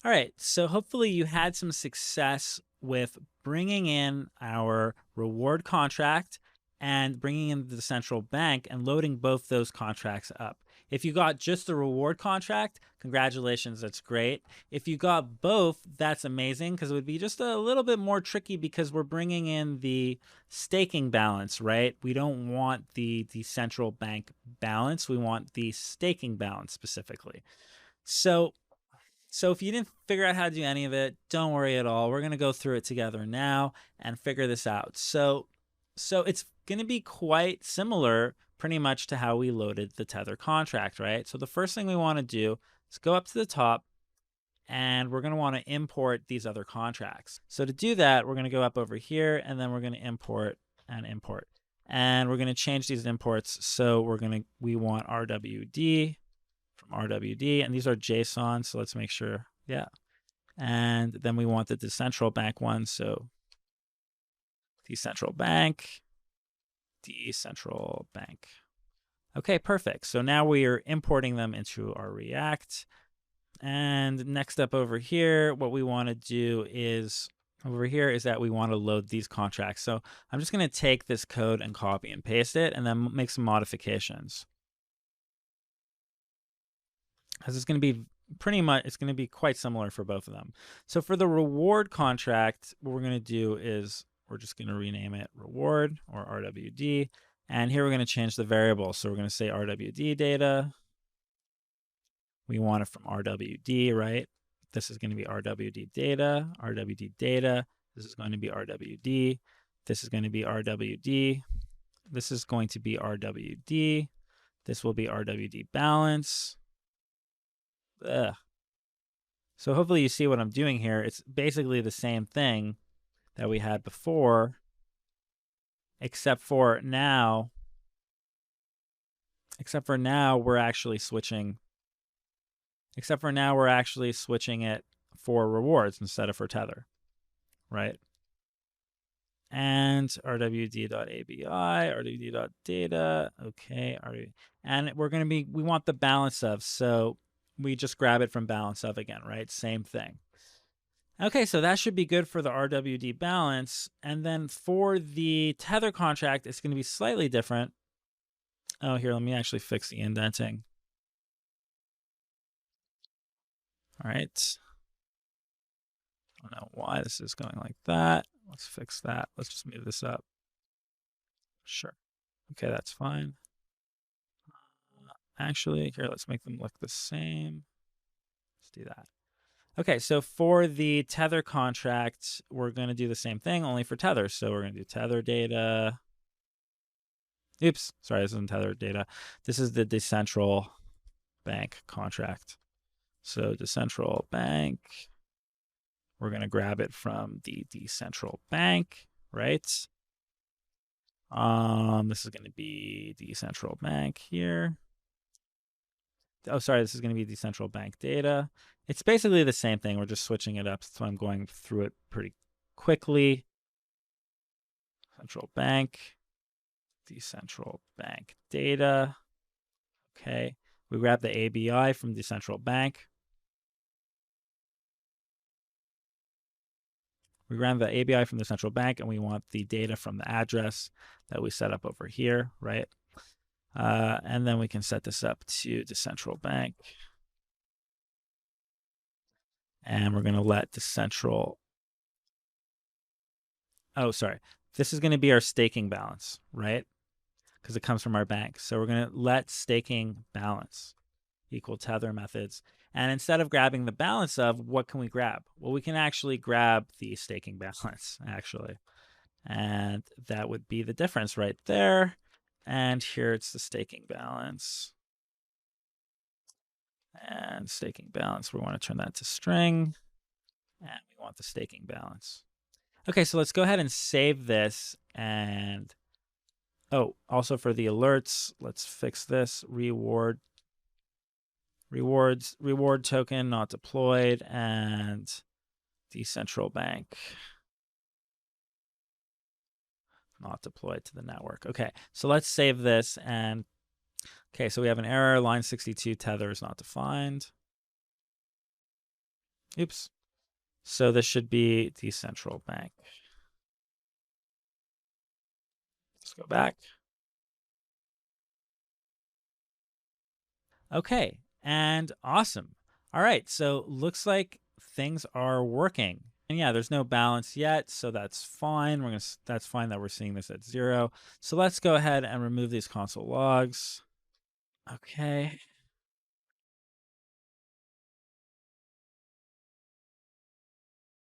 All right, so hopefully you had some success with bringing in our reward contract and bringing in the central bank and loading both those contracts up. If you got just the reward contract, congratulations, that's great. If you got both, that's amazing because it would be just a little bit more tricky because we're bringing in the staking balance, right? We don't want the central bank balance, we want the staking balance specifically. So if you didn't figure out how to do any of it, don't worry at all. We're going to go through it together now and figure this out. So it's going to be quite similar pretty much to how we loaded the Tether contract, right? So the first thing we want to do is go up to the top and we're going to want to import these other contracts. So to do that, we're going to go up over here and then we're going to import and import. And we're going to change these imports. So we want RWD from RWD, and these are JSON, so let's make sure, yeah. And then we want the decentral bank one, so decentral bank. Okay, perfect. So now we are importing them into our React. And next up over here, what we want to do is that we want to load these contracts. So I'm just going to take this code and copy and paste it and then make some modifications. Because it's going to be it's going to be quite similar for both of them. So for the reward contract, what we're going to do is we're just going to rename it reward or RWD. And here we're going to change the variable. So we're going to say RWD data. We want it from RWD, right? This is going to be RWD data, RWD data. This is going to be RWD. This is going to be RWD. This is going to be RWD. This will be RWD balance. Ugh. So hopefully you see what I'm doing here. It's basically the same thing that we had before, except for now we're actually switching it for rewards instead of for Tether, right? And rwd.abi, rwd.data, okay, and we want the balance of, so we just grab it from balance of again, right? Same thing. Okay, so that should be good for the RWD balance. And then for the Tether contract, it's going to be slightly different. Oh, here, let me actually fix the indenting. All right. I don't know why this is going like that. Let's fix that. Let's just move this up. Sure. Okay, that's fine. Actually, here, let's make them look the same. Let's do that. Okay, so for the Tether contract, we're going to do the same thing, only for Tether. So we're going to do Tether data. Oops, sorry, this isn't Tether data. This is the decentral bank contract. So decentral bank, we're going to grab it from the decentral bank, right? This is going to be decentral bank here. Oh, sorry, this is going to be decentral bank data. It's basically the same thing. We're just switching it up, so I'm going through it pretty quickly. Central bank, decentral bank data. Okay, we grab the ABI from the central bank. We grab the ABI from the central bank, and we want the data from the address that we set up over here, right? And then we can set this up to the central bank. And we're going to let the central... Oh, sorry. This is going to be our staking balance, right? Because it comes from our bank. So we're going to let staking balance equal Tether methods. And instead of grabbing the balance of, what can we grab? Well, we can actually grab the staking balance, actually. And that would be the difference right there. And here it's the staking balance. And staking balance, we want to turn that to string. And we want the staking balance. Okay, so let's go ahead and save this. And, oh, also for the alerts, let's fix this. Reward token not deployed, and decentral bank not deployed to the network. Okay, so let's save this. And okay, so we have an error, line 62, Tether is not defined. Oops. So this should be decentral bank. Let's go back. Okay, and awesome. All right, so looks like things are working. And yeah, there's no balance yet, so that's fine. That's fine that we're seeing this at 0. So let's go ahead and remove these console logs. Okay.